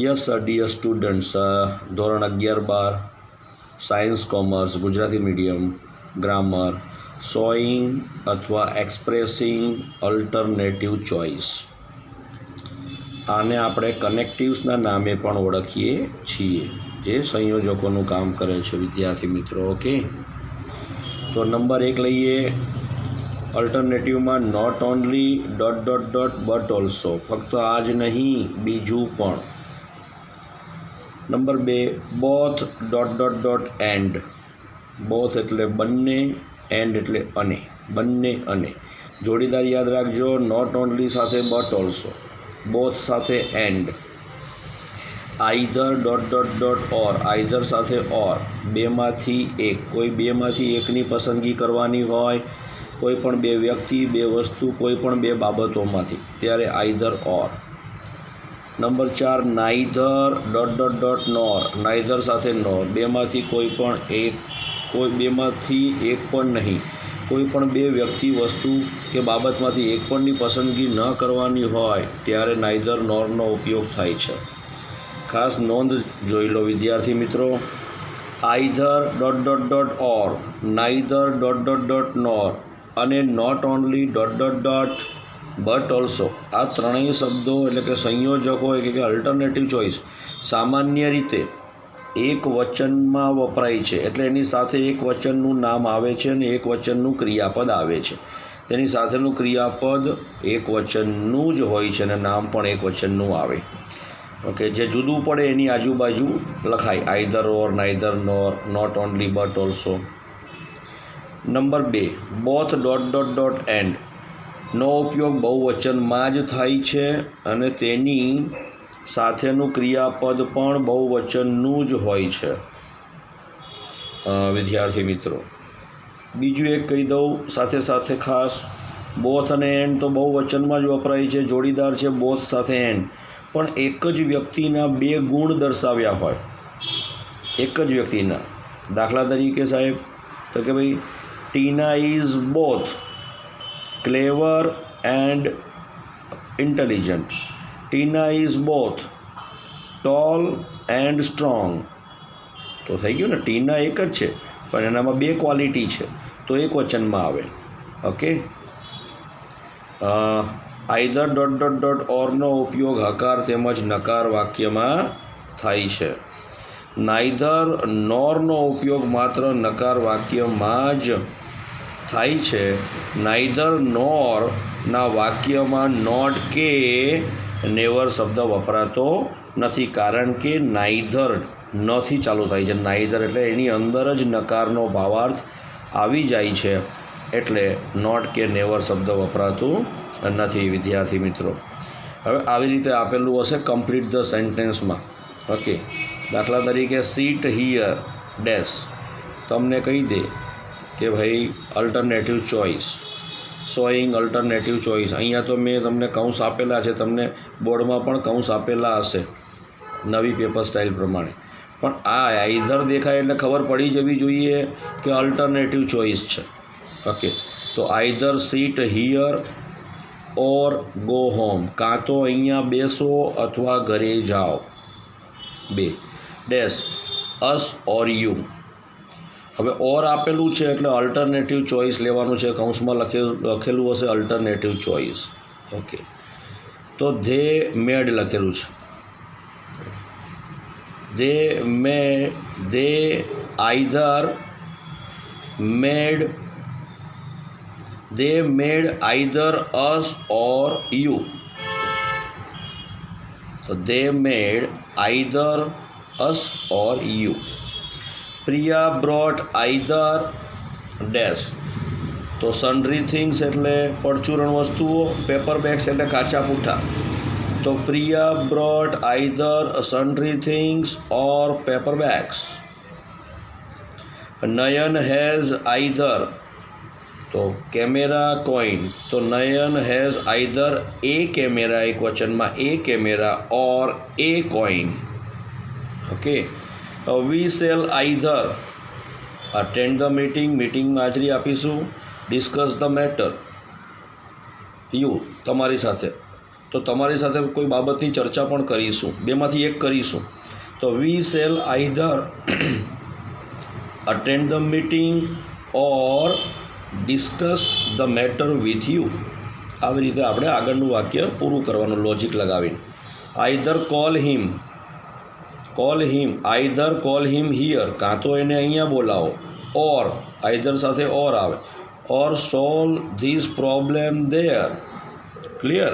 Yes sir dear students, ધોરણ 11-12 science commerce Gujarati medium grammar showing અથવા expressing alternative choice, આને આપણે કનેક્ટિવ્સના નામે પણ ઓળખીએ છીએ, જે સંયોજકોનું કામ કરે છે વિદ્યાર્થી મિત્રો. ઓકે, તો નંબર 1 લઈએ. અલ્ટરનેટિવમાં નોટ ઓનલી ... બટ ઓલ્સો, ફક્ત આ જ નહીં બીજું પણ. Number 2 both ... and. બોથ એટલે બંને, એન્ડ એટલે અને, બંને અને. જોડીદાર યાદ રાખજો, નોટ ઓનલી સાથે બટ ઓલ્સો, બોથ સાથે એન્ડ. આઈધર ... ઓર, આઈધર સાથે ઓર, બેમાંથી એક, કોઈ બેમાંથી એકની પસંદગી કરવાની હોય, કોઈ પણ બે વ્યક્તિ, બે વસ્તુ, કોઈ પણ બે બાબતોમાંથી, ત્યારે either or. Number 4 neither ... nor, neither સાથે નોર, બેમાંથી કોઈ પણ એક, કોઈ બેમાંથી એક પણ નહીં, કોઈ પણ બે વ્યક્તિ, વસ્તુ કે બાબતમાંથી એક પણની પસંદગી ન કરવાની હોય ત્યારે નાઈધર નોરનો ઉપયોગ થાય છે. ખાસ નોંધ જોઈ લો વિદ્યાર્થી મિત્રો. આઈધર ... ઓર, નાઈધર ... નોર અને નોટ ઓનલી ... બટ ઓલ્સો, આ ત્રણેય શબ્દો એટલે કે સંયોજકો કે અલ્ટરનેટિવ ચોઇસ સામાન્ય રીતે એક વચનમાં વપરાય છે. એટલે એની સાથે એક વચનનું નામ આવે છે અને એક વચનનું ક્રિયાપદ આવે છે. તેની સાથેનું ક્રિયાપદ એક વચનનું જ હોય છે અને નામ પણ એક વચનનું આવે. ઓકે, જે જુદું પડે એની આજુબાજુ લખાય, either or, neither nor, not only but also. Number 2 both ... and નો ઉપયોગ બહુવચનમાં જ થાય છે અને તેની સાથેનું ક્રિયાપદ પણ બહુવચનનું જ હોય છે વિદ્યાર્થી મિત્રો. બીજું એક કહી દઉં સાથે સાથે ખાસ, બોથ અને એન્ડ તો બહુવચનમાં જ વપરાય છે, જોડીદાર છે બોથ સાથે એન્ડ. પણ એક જ વ્યક્તિના બે ગુણ દર્શાવ્યા હોય, એક જ વ્યક્તિના. દાખલા તરીકે સાહેબ, તો કે ભાઈ Tina is both clever and intelligent. Tina is both tall and strong. તો થઈ ગયું ને, ટીના એક જ છે પણ એનામાં બે ક્વોલિટી છે, તો એક વચનમાં આવે. ઓકે, આઈધર ... ઓરનો ઉપયોગ હકાર તેમજ નકાર વાક્યમાં થાય છે. નાઈધર નોરનો ઉપયોગ માત્ર નકાર વાક્યમાં જ થાય છે. નાઈધર નોરના વાક્યમાં નોટ કે નેવર શબ્દ વપરાતો નથી, કારણ કે નાઈધર નથી ચાલુ થાય છે. નાઈધર એટલે એની અંદર જ નકારનો ભાવાર્થ આવી જાય છે, એટલે નોટ કે નેવર શબ્દ વપરાતું નથી વિદ્યાર્થી મિત્રો. હવે આવી રીતે આપેલું હશે કમ્પ્લીટ ધ સેન્ટેન્સમાં. ઓકે, દાખલા તરીકે સીટ હિયર ડેશ, તમને કહી દે કે ભાઈ alternative choice, showing alternative choice. અહીંયા તો મેં તમને કૌંસ આપેલા છે, તમને બોર્ડમાં પણ કૌંસ આપેલા હશે નવી પેપર સ્ટાઇલ પ્રમાણે. પણ આ આઈધર દેખાય એટલે ખબર પડી જવી જોઈએ કે અલ્ટરનેટિવ ચોઇસ છે. ઓકે, તો either seat here or go home, કાં તો અહીંયા બેસો અથવા ઘરે જાઓ. 2 ડેશ અસ ઓર યુ. હવે ઓર આપેલું છે એટલે અલ્ટરનેટિવ ચોઇસ લેવાનું છે, કૌંસમાં લખેલું હશે અલ્ટરનેટિવ ચોઇસ. ઓકે, તો ધે મેડ લખેલું છે, they either made either us or you. So they made either us or you. Priya brought either dash. તો સન્ડ્રી થિંગ્સ એટલે પરચુરણ વસ્તુઓ, પેપર બેગ્સ એટલે કાચા પૂઠા. તો Priya brought either sundry things or paper bags. Nayan has either, તો કેમેરા કોઈન, તો Nayan has either a camera, એક વચનમાં a camera, or a coin. Okay, we shall either attend the meeting, મીટિંગમાં હાજરી આપીશું. ડિસ્કસ ધ મેટર, યુ તમારી સાથે, તો તમારી સાથે કોઈ બાબતની ચર્ચા પણ કરીશું, બેમાંથી એક કરીશું. તો વી shall either attend the meeting or discuss the matter with you. આવી રીતે આપણે આગળનું વાક્ય પૂરું કરવાનું લોજિક લગાવીને. Either call him, either call him here, કાં તો એને અહીંયા બોલાવો, ઓર આઈધર સાથે ઓર આવે, or solve this problem there. Clear?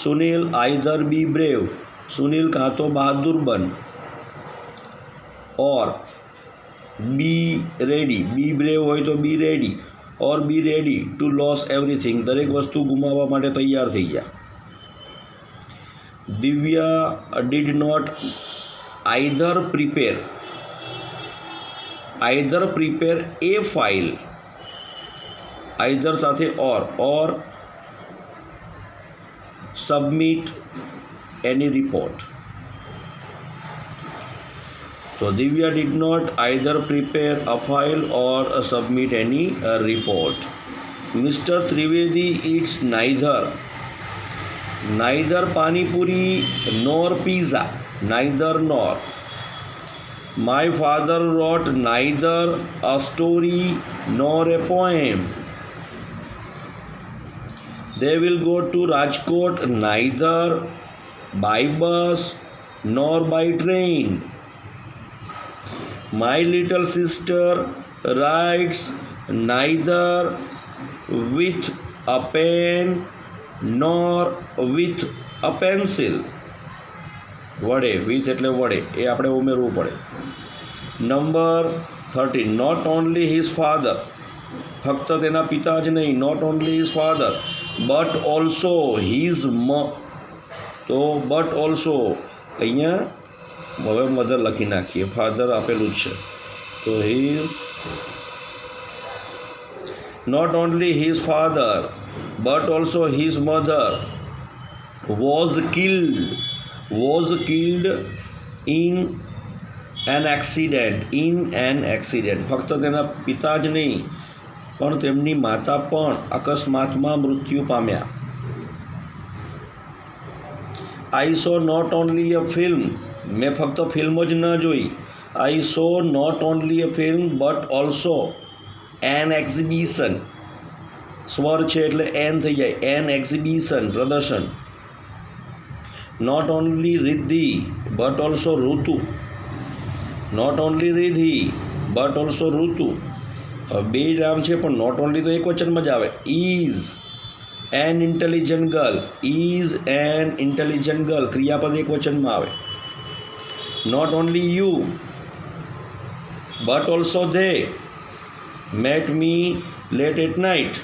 Sunil either be brave, Sunil કાં તો બહાદુર બન, ઓર બી રેડી, બી બ્રેવ હોય તો be ready, or be ready to lose everything, દરેક વસ્તુ ગુમાવવા માટે તૈયાર થઈ ગયા. Divya did not either prepare a file, either સાથે or submit any report. So Divya did not either prepare a file or submit any report. Mr. Trivedi eats neither pani puri nor pizza, neither nor. My father wrote neither a story nor a poem. They will go to Rajkot neither by bus nor by train. My little sister writes neither with a pen nor with a pencil. વડે, with એટલે વડે, એ આપણે ઉમેરવું પડે. Number 13. Not only his father, ફક્ત તેના પિતા જ નહીં, not only his father but also his તો but also અહીંયા હવે મધર લખી નાખીએ, ફાધર આપેલું જ છે તો his, not only his father but also his mother was killed in an accident. ફક્ત તેના પિતા જ નહીં પણ તેમની માતા પણ અકસ્માતમાં મૃત્યુ પામ્યા. I saw not only a film, મેં ફક્ત ફિલ્મ જ ન જોઈ. I saw not only a film but also an exhibition, સ્વર છે એટલે એન થઈ જાય, એન એક્ઝિબિશન પ્રદર્શન. Not only Riddhi but also Ritu, not only Riddhi but also Ritu. બે નામ છે પણ નોટ ઓનલી તો એક વચનમાં જ આવે. ઇઝ એન ઇન્ટેલિજન્ટ ગર્લ, ક્રિયાપદ એક વચનમાં આવે. Not only you but also they met me late at night.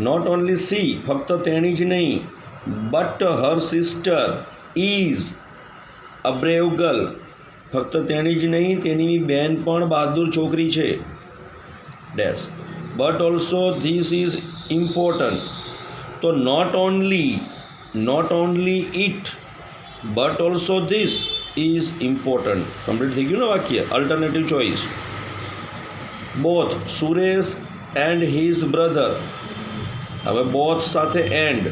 Not only she, ફક્ત તેણી જ નહીં, but her sister is a brave girl, ફક્ત તેણી જ નહીં તેની બહેન પણ બહાદુર છોકરી છે. Dash. But also this is important, તો not only it but also this is important. Complete થઈ ગયું ને વાક્ય. Alternative choice. Both Suresh and his brother, હવે બોથ સાથે એન્ડ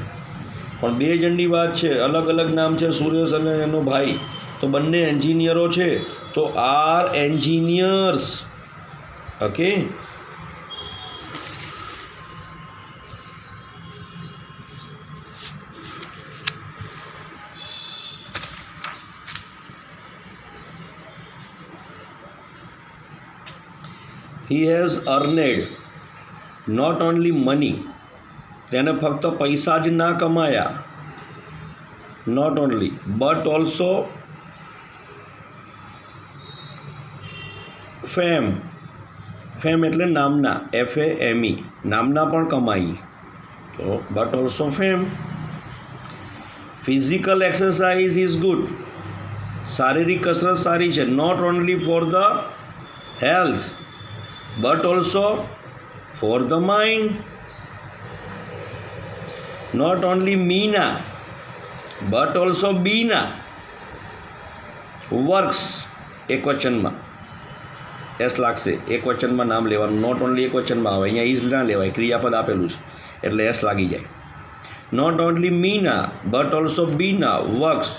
પણ બે જણની વાત છે, અલગ અલગ નામ છે સુરેશ અને એનો ભાઈ, તો બંને એન્જિનિયરો છે તો are engineers. Okay. he has earned not only money, તેને ફક્ત પૈસા જ ના કમાયા, not only but also fame એટલે નામના, FAME, નામના પણ કમાઈ, તો but also fame. Physical exercise is good, શારીરિક કસરત સારી છે, not only for the health but also for the mind. Not only Meena but also Bina works એકવચનમાં એસ લાગશે, એકવચનમાં નામ લેવાનું, નોટ ઓનલી એકવચનમાં આવે, અહીંયા ઇઝ ના લેવાય, ક્રિયાપદ આપેલું છે એટલે એસ લાગી જાય. Not only Meena but also Bina works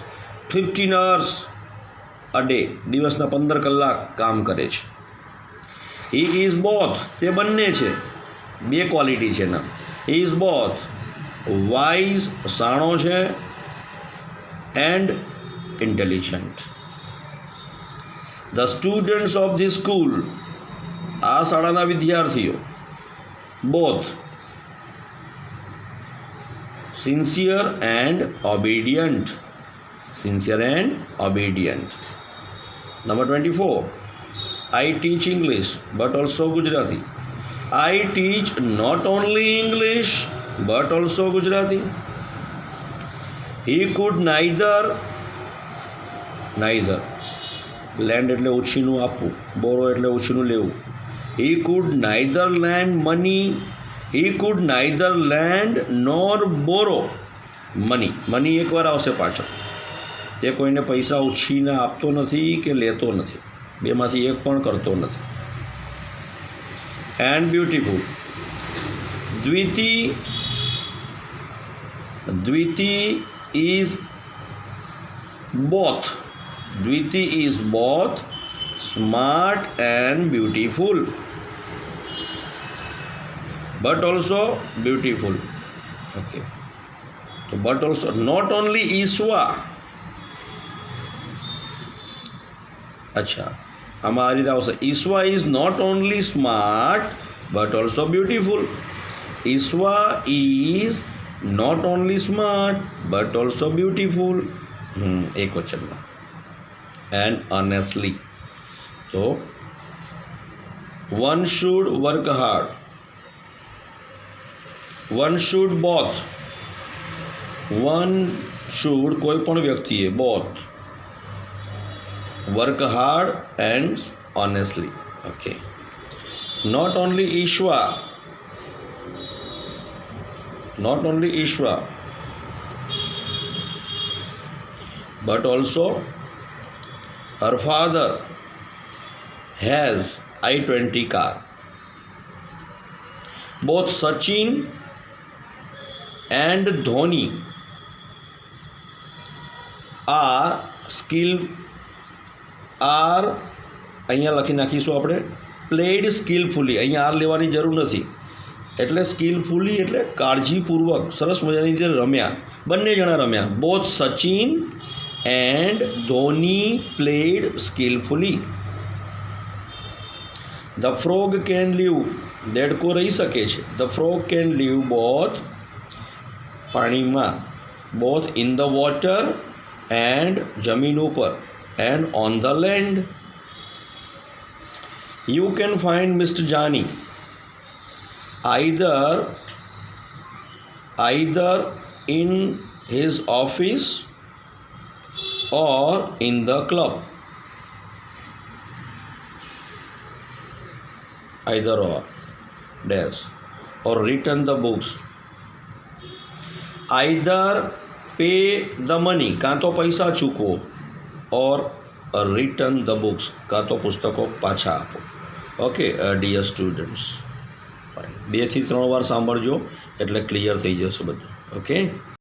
15 hours a day, દિવસના 15 કલાક કામ કરે છે. હી ઇઝ બોથ, તે બંને છે, બે ક્વોલિટી છે એના. હી ઇઝ બોથ વાઇઝ, સાણો છે, and intelligent. The students of the school, આ શાળાના વિદ્યાર્થીઓ, both sincere and obedient, sincere and obedient. Number 24, I teach English but also Gujarati. I teach not only English but also Gujarati. He could neither lend એટલે ઉછીનું આપવું, borrow એટલે ઉછીનું લેવું. He could neither lend money, he could neither lend nor borrow money. money એકવાર આવશે પાછળ. તે કોઈને પૈસા ઉછીને આપતો નથી કે લેતો નથી, બેમાંથી એક પણ કરતો નથી. And beautiful, Dviti is both, Dviti is both smart and beautiful but also beautiful. Okay, તો but also not only Ishwa, અચ્છા આમાં આ રીતે આવશે, Ishwa is not only smart but also beautiful. Ishwa is not only smart but also beautiful, એક વચનમાં. And honestly, તો one should work hard, one should both, one should કોઈ પણ વ્યક્તિએ, both work hard and honestly. Okay, not only Ishwa but also her father has I-20 car. Both Sachin and Dhoni are અહીંયા લખી નાખીશું આપણે played સ્કિલફુલી, અહીંયા R લેવાની જરૂર નથી, એટલે સ્કિલફુલી એટલે કાળજીપૂર્વક, સરસ મજાની રીતે રમ્યા, બંને જણા રમ્યા. Both Sachin and Dhoni played skilfully. The frog can live, દેડકો રહી શકે છે. The frog can live both, પાણીમાં, both in the water and જમીન ઉપર, and on the land. You can find Mr. Jani either in his office or in the club. Either or, dash, or return the books. Either pay the money, કાં તો પૈસા ચૂકવો, or return the books, કાં તો પુસ્તકો પાછા આપો. Okay dear students, 2 થી 3 વાર સાંભળજો એટલે ક્લિયર થઈ જશે બધું. ઓકે.